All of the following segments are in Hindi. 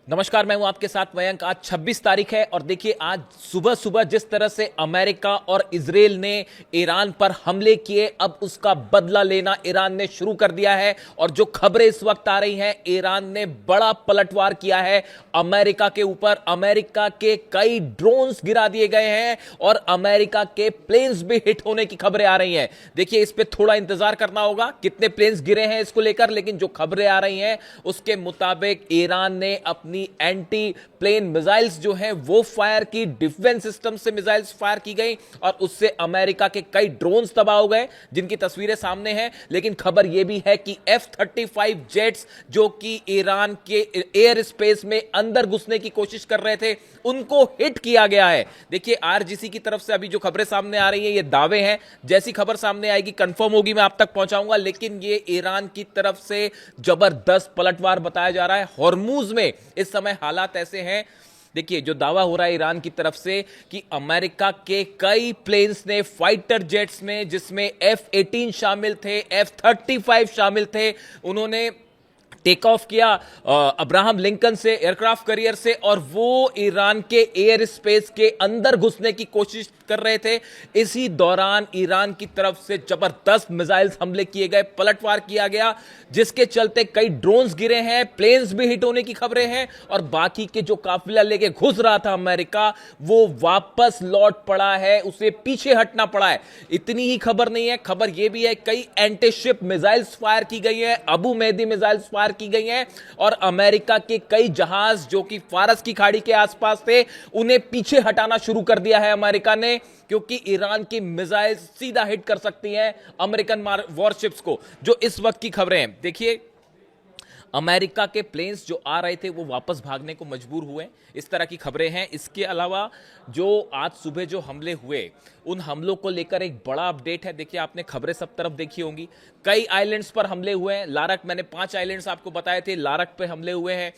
नमस्कार, मैं हूं आपके साथ मयंक। आज 26 तारीख है और देखिए आज सुबह सुबह जिस तरह से अमेरिका और इजराइल ने ईरान पर हमले किए, अब उसका बदला लेना ईरान ने शुरू कर दिया है। और जो खबरें इस वक्त आ रही हैं, ईरान ने बड़ा पलटवार किया है अमेरिका के ऊपर। अमेरिका के कई ड्रोन्स गिरा दिए गए हैं और अमेरिका के प्लेन्स भी हिट होने की खबरें आ रही हैं। देखिए, इस पे थोड़ा इंतजार करना होगा कितने प्लेन्स गिरे हैं इसको लेकर, लेकिन जो खबरें आ रही हैं उसके मुताबिक ईरान ने अपनी एंटी प्लेन मिसाइल्स जो हैं वो फायर की, डिफेंस सिस्टम से मिसाइल्स फायर की गई और उससे अमेरिका के कई ड्रोन्स तबाह हो गए, जिनकी तस्वीरें सामने हैं। लेकिन खबर यह भी है कि F-35 जेट्स जो कि ईरान के एयर स्पेस में अंदर घुसने की कोशिश कर रहे थे, उनको हिट किया गया है। देखिए, आरजीसी की तरफ से अभी जो खबरें सामने आ रही हैं ये दावे हैं, जैसी खबर सामने आएगी कंफर्म होगी मैं आप तक पहुंचाऊंगा। लेकिन ये ईरान की तरफ से जबरदस्त पलटवार बताया जा रहा है। हॉर्मूज में इस समय हालात ऐसे हैं, देखिए जो दावा हो रहा है ईरान की तरफ से कि अमेरिका के कई प्लेन्स ने, फाइटर जेट्स ने, जिसमें F-18 शामिल थे, F-35 शामिल थे, उन्होंने टेक ऑफ किया अब्राहम लिंकन से, एयरक्राफ्ट कैरियर से, और वो ईरान के एयर स्पेस के अंदर घुसने की कोशिश कर रहे थे। इसी दौरान ईरान की तरफ से जबरदस्त मिसाइल्स हमले किए गए, पलटवार किया गया, जिसके चलते कई ड्रोन्स गिरे हैं, प्लेन्स भी हिट होने की खबरें हैं और बाकी के जो काफिला लेके घुस रहा था अमेरिका, वो वापस लौट पड़ा है, उसे पीछे हटना पड़ा है। इतनी ही खबर नहीं है, खबर यह भी है कई एंटी शिप मिसाइल्स फायर की गई है, अबू मेहदी मिसाइल्स फायर की गई हैं और अमेरिका के कई जहाज जो कि फारस की खाड़ी के आसपास थे, उन्हें पीछे हटाना शुरू कर दिया है अमेरिका ने, क्योंकि ईरान की मिसाइल सीधा हिट कर सकती हैं अमेरिकन वॉरशिप्स को। जो इस वक्त की खबरें हैं, देखिए अमेरिका के प्लेन्स जो आ रहे थे वो वापस भागने को मजबूर हुए, इस तरह की खबरें हैं। इसके अलावा जो आज सुबह जो हमले हुए, उन हमलों को लेकर एक बड़ा अपडेट है। देखिए, आपने खबरें सब तरफ देखी होंगी, कई आइलैंड्स पर हमले हुए हैं। लारक, मैंने 5 आइलैंड्स आपको बताए थे, लारक पे हमले हुए हैं,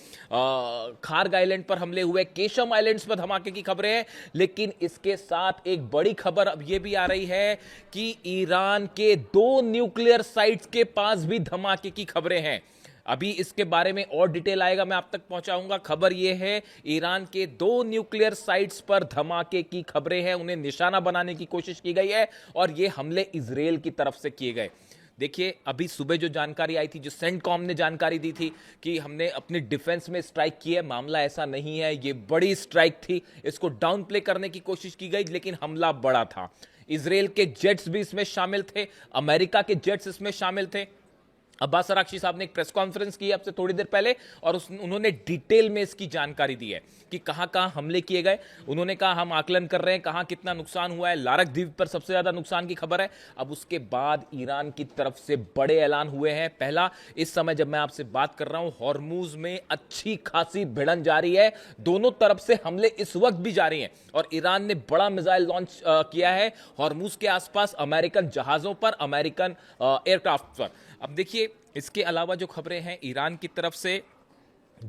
खार्ग आइलैंड पर हमले हुए, केशम आइलैंड्स पर धमाके की खबरें हैं। लेकिन इसके साथ एक बड़ी खबर अब यह भी आ रही है कि ईरान के 2 न्यूक्लियर साइट्स के पास भी धमाके की खबरें हैं। अभी इसके बारे में और डिटेल आएगा, मैं आप तक पहुंचाऊंगा। खबर यह है ईरान के 2 न्यूक्लियर साइट्स पर धमाके की खबरें हैं, उन्हें निशाना बनाने की कोशिश की गई है और ये हमले इजराइल की तरफ से किए गए। देखिए, अभी सुबह जो जानकारी आई थी, जो सेंटकॉम ने जानकारी दी थी कि हमने अपने डिफेंस में स्ट्राइक की है, मामला ऐसा नहीं है, ये बड़ी स्ट्राइक थी, इसको डाउन प्ले करने की कोशिश की गई, लेकिन हमला बड़ा था। इजराइल के जेट्स भी इसमें शामिल थे, अमेरिका के जेट्स इसमें शामिल थे। अब्बास अराक्ची साहब ने एक प्रेस कॉन्फ्रेंस की अब से थोड़ी देर पहले और उन्होंने डिटेल में इसकी जानकारी दी है कि कहां कहां हमले किए गए। उन्होंने कहा हम आकलन कर रहे हैं कहां कितना नुकसान हुआ है। लारक द्वीप पर सबसे ज्यादा नुकसान की खबर है। अब उसके बाद ईरान की तरफ से बड़े ऐलान हुए हैं। पहला, इस समय जब मैं आपसे बात कर रहा हूं, हॉर्मूज में अच्छी खासी भिड़न जारी है, दोनों तरफ से हमले इस वक्त भी जारी हैं और ईरान ने बड़ा मिसाइल लॉन्च किया है हॉर्मूज के आसपास, अमेरिकन जहाजों पर, अमेरिकन एयरक्राफ्ट पर। अब देखिए, इसके अलावा जो खबरें हैं, ईरान की तरफ से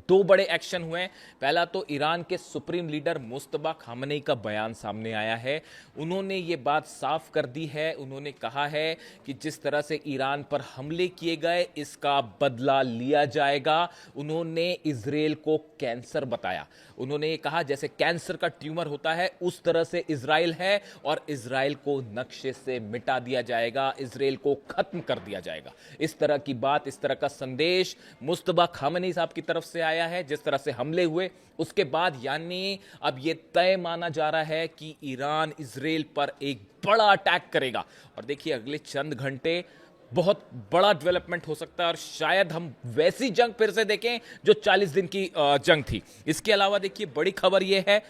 2 बड़े एक्शन हुए हैं। पहला तो ईरान के सुप्रीम लीडर मुस्तफा खामनेई का बयान सामने आया है। उन्होंने ये बात साफ कर दी है, उन्होंने कहा है कि जिस तरह से ईरान पर हमले किए गए, इसका बदला लिया जाएगा। उन्होंने इजराइल को कैंसर बताया। उन्होंने ये कहा जैसे कैंसर का ट्यूमर होता है, उस तरह से इजराइल है और इजराइल को नक्शे से मिटा दिया जाएगा, इजराइल को खत्म कर दिया जाएगा। इस तरह की बात, इस तरह का संदेश मुस्तफा खामनेई साहब की तरफ से आया है। जिस तरह से हमले हुए उसके बाद, यानी अब यह तय माना जा रहा है कि ईरान इजराइल पर एक बड़ा अटैक करेगा। और देखिए, अगले चंद घंटे बहुत बड़ा डेवलपमेंट हो सकता है और शायद हम वैसी जंग फिर से देखें जो 40 दिन की जंग थी। इसके अलावा देखिए, बड़ी खबर यह है,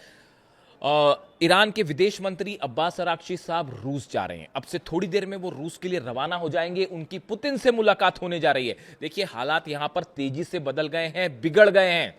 ईरान के विदेश मंत्री अब्बास अराक्ची साहब रूस जा रहे हैं। अब से थोड़ी देर में वो रूस के लिए रवाना हो जाएंगे, उनकी पुतिन से मुलाकात होने जा रही है। देखिए, हालात यहां पर तेजी से बदल गए हैं, बिगड़ गए हैं।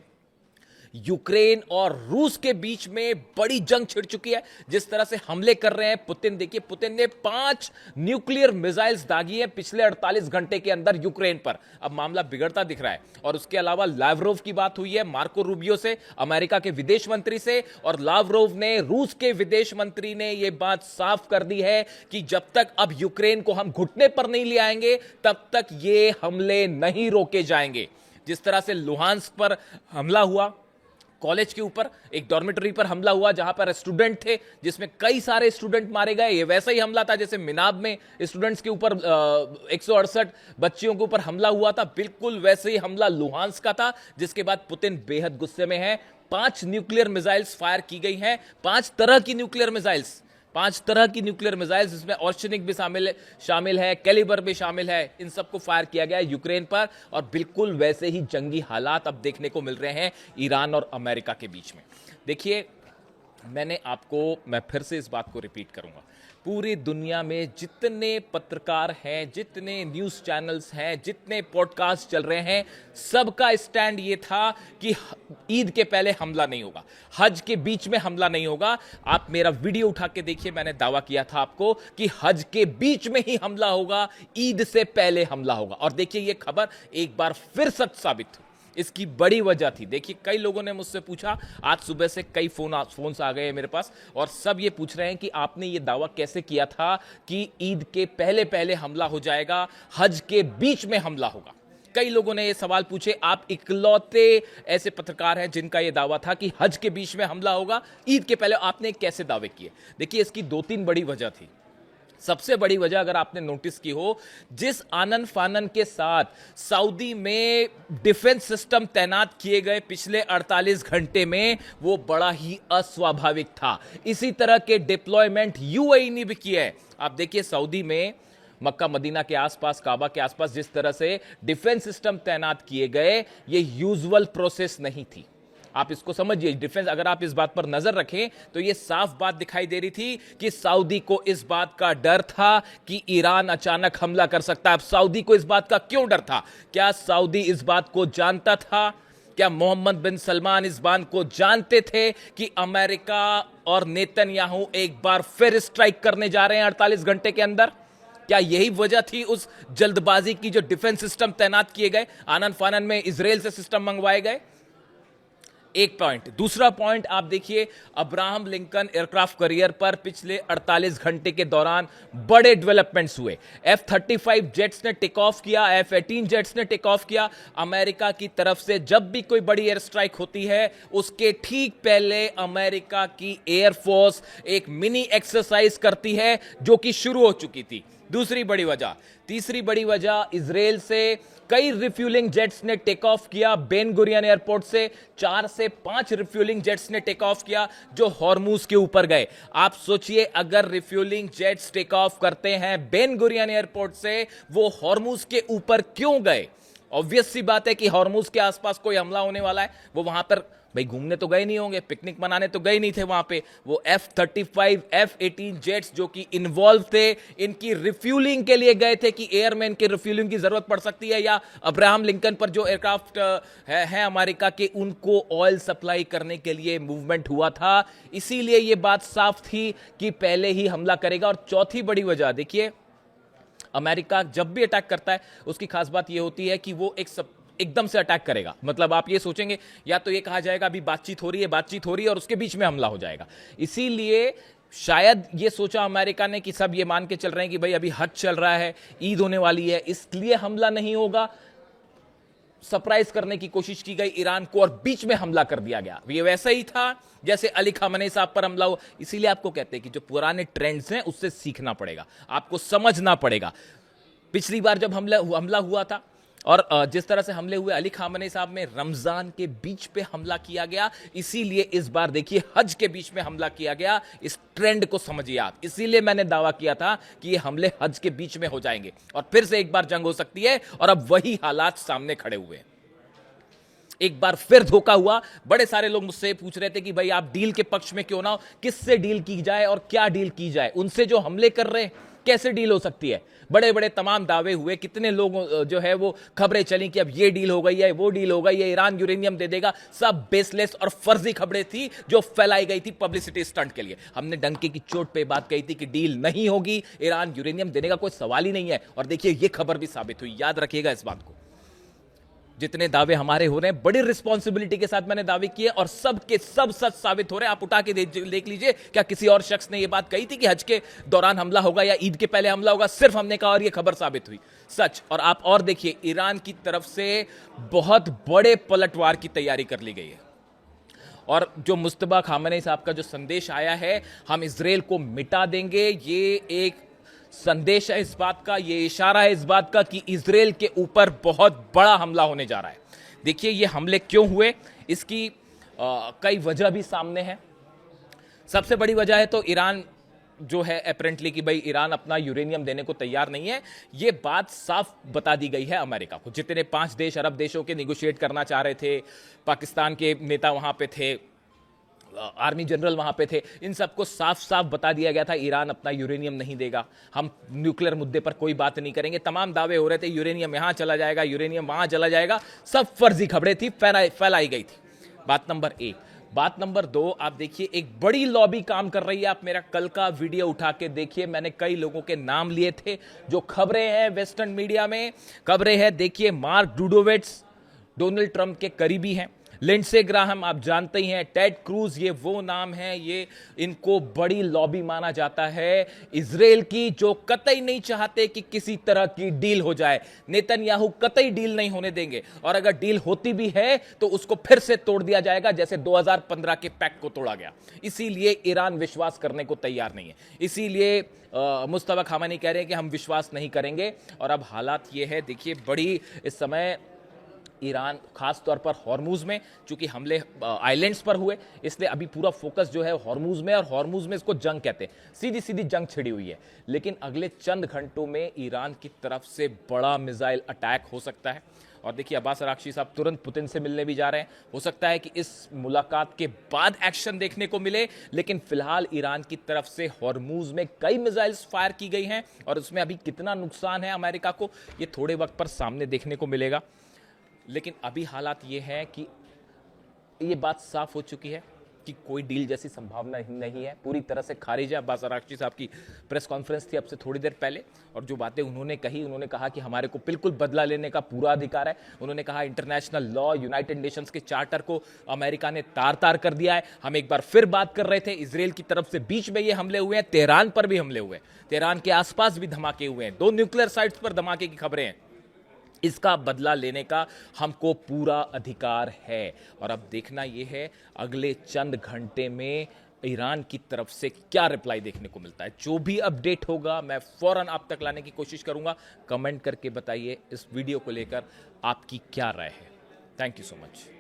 यूक्रेन और रूस के बीच में बड़ी जंग छिड़ चुकी है। जिस तरह से हमले कर रहे हैं पुतिन, देखिए पुतिन ने 5 न्यूक्लियर मिसाइल्स दागी हैं पिछले 48 घंटे के अंदर यूक्रेन पर। अब मामला बिगड़ता दिख रहा है। और उसके अलावा लावरोव की बात हुई है मार्को रूबियो से, अमेरिका के विदेश मंत्री से, और लावरोव ने, रूस के विदेश मंत्री ने यह बात साफ कर दी है कि जब तक अब यूक्रेन को हम घुटने पर नहीं ले आएंगे, तब तक ये हमले नहीं रोके जाएंगे। जिस तरह से लुहांस्क पर हमला हुआ, कॉलेज के ऊपर एक डॉर्मेटरी पर हमला हुआ जहां पर स्टूडेंट थे, जिसमें कई सारे स्टूडेंट मारे गए। ये वैसा ही हमला था जैसे मिनाब में स्टूडेंट्स के ऊपर 168 बच्चियों के ऊपर हमला हुआ था, बिल्कुल वैसे ही हमला लुहांस का था, जिसके बाद पुतिन बेहद गुस्से में है। 5 न्यूक्लियर मिसाइल्स फायर की गई हैं, 5 तरह की न्यूक्लियर मिसाइल्स, 5 तरह की न्यूक्लियर मिसाइल्स, जिसमें ऑर्शनिक भी शामिल है, कैलिबर भी शामिल है। इन सबको फायर किया गया है यूक्रेन पर, और बिल्कुल वैसे ही जंगी हालात अब देखने को मिल रहे हैं ईरान और अमेरिका के बीच में। देखिए, मैं फिर से इस बात को रिपीट करूंगा, पूरी दुनिया में जितने पत्रकार हैं, जितने न्यूज़ चैनल्स हैं, जितने पॉडकास्ट चल रहे हैं, सबका स्टैंड ये था कि ईद के पहले हमला नहीं होगा, हज के बीच में हमला नहीं होगा। आप मेरा वीडियो उठा के देखिए, मैंने दावा किया था आपको कि हज के बीच में ही हमला होगा, ईद से पहले हमला होगा। और देखिए, ये खबर एक बार फिर सच साबित हुई। इसकी बड़ी वजह थी, देखिए, कई लोगों ने मुझसे पूछा, आज सुबह से कई फोन्स आ गए हैं मेरे पास, और सब ये पूछ रहे हैं कि आपने ये दावा कैसे किया था कि ईद के पहले पहले हमला हो जाएगा, हज के बीच में हमला होगा। कई लोगों ने ये सवाल पूछे। आप इकलौते ऐसे पत्रकार हैं जिनका ये दावा था कि हज के बीच में हमला होगा, ईद के पहले आपने कैसे दावे किए? देखिए, इसकी 2-3 बड़ी वजह थी। सबसे बड़ी वजह, अगर आपने नोटिस की हो, जिस आनन फानन के साथ सऊदी में डिफेंस सिस्टम तैनात किए गए पिछले 48 घंटे में, वो बड़ा ही अस्वाभाविक था। इसी तरह के डिप्लॉयमेंट यूएई ने भी किए हैं। आप देखिए, सऊदी में मक्का मदीना के आसपास, काबा के आसपास जिस तरह से डिफेंस सिस्टम तैनात किए गए, ये यूजुअल प्रोसेस नहीं थी। आप इसको समझिए, डिफेंस, अगर आप इस बात पर नजर रखें तो यह साफ बात दिखाई दे रही थी कि सऊदी को इस बात का डर था कि ईरान अचानक हमला कर सकता है। अब सऊदी को इस बात का क्यों डर था? क्या सऊदी इस बात को जानता था? क्या मोहम्मद बिन सलमान इस बात को जानते थे कि अमेरिका और नेतन्याहू एक बार फिर स्ट्राइक करने जा रहे हैं 48 घंटे के अंदर? क्या यही वजह थी उस जल्दबाजी की, जो डिफेंस सिस्टम तैनात किए गए, आनन फानन में इजराइल से सिस्टम मंगवाए गए? एक पॉइंट। दूसरा पॉइंट आप देखिए, अब्राहम लिंकन एयरक्राफ्ट कैरियर पर पिछले 48 घंटे के दौरान बड़े डेवलपमेंट्स हुए। F-35 जेट्स ने टेक ऑफ किया, F-18 जेट्स ने टेक ऑफ किया। अमेरिका की तरफ से जब भी कोई बड़ी एयर स्ट्राइक होती है, उसके ठीक पहले अमेरिका की एयरफोर्स एक मिनी एक्सरसाइज करती है, जो कि शुरू हो चुकी थी। दूसरी बड़ी वजह। तीसरी बड़ी वजह, इजराइल से कई रिफ्यूलिंग जेट्स ने टेक ऑफ किया। बेन गुरियन एयरपोर्ट से 4 से 5 रिफ्यूलिंग जेट्स ने टेक ऑफ किया, जो हॉर्मूज के ऊपर गए। आप सोचिए, अगर रिफ्यूलिंग जेट्स टेक ऑफ करते हैं बेन गुरियन एयरपोर्ट से, वो हॉर्मूज के ऊपर क्यों गए? ऑब्वियस सी बात है कि हॉर्मूज के आसपास कोई हमला होने वाला है। वो वहां पर भाई घूमने तो गए नहीं होंगे, पिकनिक मनाने तो गए नहीं थे वहां पे। वो F-35 F-18 जेट्स जो कि इन्वॉल्व थे, इनकी रिफ्यूलिंग के लिए गए थे कि एयरमैन की रिफ्यूलिंग की जरूरत पड़ सकती है, या अब्राहम लिंकन पर जो एयरक्राफ्ट है अमेरिका के, उनको ऑयल सप्लाई करने के लिए मूवमेंट हुआ था। इसीलिए यह बात साफ थी कि पहले ही हमला करेगा। और चौथी बड़ी वजह, देखिए, अमेरिका जब भी अटैक करता है, उसकी खास बात यह होती है कि वो एकदम से अटैक करेगा। मतलब आप ये सोचेंगे, या तो ये कहा जाएगा अभी बातचीत हो रही है और उसके बीच में हमला हो जाएगा। इसीलिए शायद ये सोचा अमेरिका ने कि सब ये मान के चल रहे हैं कि भाई अभी हज चल रहा है, ईद होने वाली है, इसलिए हमला नहीं होगा। सरप्राइज करने की कोशिश की गई ईरान को, और बीच में हमला कर दिया गया। ये वैसा ही था जैसे अली खामेनी साहब पर हमला हुआ। इसीलिए आपको कहते हैं कि जो पुराने ट्रेंड्स हैं उससे सीखना पड़ेगा, आपको समझना पड़ेगा। पिछली बार जब हमला हुआ था, और जिस तरह से हमले हुए अली खामेनी साहब में, रमजान के बीच पे हमला किया गया। इसीलिए इस बार देखिए हज के बीच में हमला किया गया। इस ट्रेंड को समझिए आप। इसीलिए मैंने दावा किया था कि ये हमले हज के बीच में हो जाएंगे और फिर से एक बार जंग हो सकती है, और अब वही हालात सामने खड़े हुए हैं। एक बार फिर धोखा हुआ। बड़े सारे लोग मुझसे पूछ रहे थे कि भाई आप डील के पक्ष में क्यों ना हो, किससे डील की जाए और क्या डील की जाए, उनसे जो हमले कर रहे हैं कैसे डील हो सकती है। बड़े बड़े तमाम दावे हुए, कितने लोग जो है वो खबरें चली कि अब ये डील हो गई है, वो डील हो गई है, ईरान यूरेनियम दे देगा। सब बेसलेस और फर्जी खबरें थी जो फैलाई गई थी पब्लिसिटी स्टंट के लिए। हमने डंके की चोट पे बात कही थी कि डील नहीं होगी, ईरान यूरेनियम देने का कोई सवाल ही नहीं है, और देखिए ये खबर भी साबित हुई। याद रखिएगा इस बात को। जितने दावे हमारे हो रहे हैं, बड़ी रिस्पॉन्सिबिलिटी के साथ मैंने दावे किए, और सब के सब सच साबित हो रहे हैं। आप उठा के देख लीजिए, क्या किसी और शख्स ने यह बात कही थी कि हज के दौरान हमला होगा या ईद के पहले हमला होगा? सिर्फ हमने कहा और यह खबर साबित हुई सच। और आप और देखिए, ईरान की तरफ से बहुत बड़े पलटवार की तैयारी कर ली गई है। और जो मुस्तबा खामनेई साहब का जो संदेश आया है, हम इजराइल को मिटा देंगे, ये एक संदेश है इस बात का, ये इशारा है इस बात का कि इजराइल के ऊपर बहुत बड़ा हमला होने जा रहा है। देखिए ये हमले क्यों हुए, इसकी कई वजह भी सामने है। सबसे बड़ी वजह है तो ईरान जो है अपेरेंटली कि भाई ईरान अपना यूरेनियम देने को तैयार नहीं है। ये बात साफ बता दी गई है अमेरिका को। जितने 5 देश अरब देशों के निगोशिएट करना चाह रहे थे, पाकिस्तान के नेता वहां पे थे, आर्मी जनरल वहां पे थे, इन सबको साफ साफ बता दिया गया था ईरान अपना यूरेनियम नहीं देगा, हम न्यूक्लियर मुद्दे पर कोई बात नहीं करेंगे। तमाम दावे हो रहे थे यूरेनियम यहां चला जाएगा, यूरेनियम वहां चला जाएगा, सब फर्जी खबरें थी, फैलाई गई थी। बात नंबर 1। बात नंबर 2, आप देखिए एक बड़ी लॉबी काम कर रही है। आप मेरा कल का वीडियो उठा के देखिए, मैंने कई लोगों के नाम लिए थे जो खबरें हैं वेस्टर्न मीडिया में, खबरें हैं। देखिए मार्क डूडोविट्स डोनाल्ड ट्रंप के करीबी हैं, लिंडसे ग्राहम आप जानते ही हैं, टेड क्रूज, ये वो नाम है, ये इनको बड़ी लॉबी माना जाता है इजराइल की, जो कतई नहीं चाहते कि किसी तरह की डील हो जाए। नेतन्याहू कतई डील नहीं होने देंगे, और अगर डील होती भी है तो उसको फिर से तोड़ दिया जाएगा जैसे 2015 के पैक्ट को तोड़ा गया। इसीलिए ईरान विश्वास करने को तैयार नहीं है, इसीलिए मुस्तफा खामेनी कह रहे हैं कि हम विश्वास नहीं करेंगे। और अब हालात ये है, देखिए बड़ी इस समय ईरान खास तौर पर हॉर्मुज में, चूंकि हमले आइलैंड्स पर हुए इसलिए अभी पूरा फोकस जो है हॉर्मुज में, और हॉर्मुज में इसको जंग कहते हैं, सीधी सीधी जंग छिड़ी हुई है। लेकिन अगले चंद घंटों में ईरान की तरफ से बड़ा मिसाइल अटैक हो सकता है। और देखिए अब्बास अरागची साहब तुरंत पुतिन से मिलने भी जा रहे हैं, हो सकता है कि इस मुलाकात के बाद एक्शन देखने को मिले। लेकिन फिलहाल ईरान की तरफ से हॉर्मुज में कई मिसाइल्स फायर की गई हैं, और उसमें अभी कितना नुकसान है अमेरिका को, ये थोड़े वक्त पर सामने देखने को मिलेगा। लेकिन अभी हालात ये है कि ये बात साफ हो चुकी है कि कोई डील जैसी संभावना नहीं है, पूरी तरह से खारिज है। अब्बास अरागची साहब की प्रेस कॉन्फ्रेंस थी अब से थोड़ी देर पहले, और जो बातें उन्होंने कही, उन्होंने कहा कि हमारे को बिल्कुल बदला लेने का पूरा अधिकार है। उन्होंने कहा इंटरनेशनल लॉ, यूनाइटेड नेशंस के चार्टर को अमेरिका ने तार तार कर दिया है। हम एक बार फिर बात कर रहे थे, इजराइल की तरफ से बीच में ये हमले हुए हैं, तेहरान पर भी हमले हुए हैं, तेहरान के आसपास भी धमाके हुए हैं, 2 न्यूक्लियर साइट्स पर धमाके की खबरें हैं। इसका बदला लेने का हमको पूरा अधिकार है। और अब देखना यह है अगले चंद घंटे में ईरान की तरफ से क्या रिप्लाई देखने को मिलता है। जो भी अपडेट होगा मैं फौरन आप तक लाने की कोशिश करूंगा। कमेंट करके बताइए इस वीडियो को लेकर आपकी क्या राय है। Thank you so much.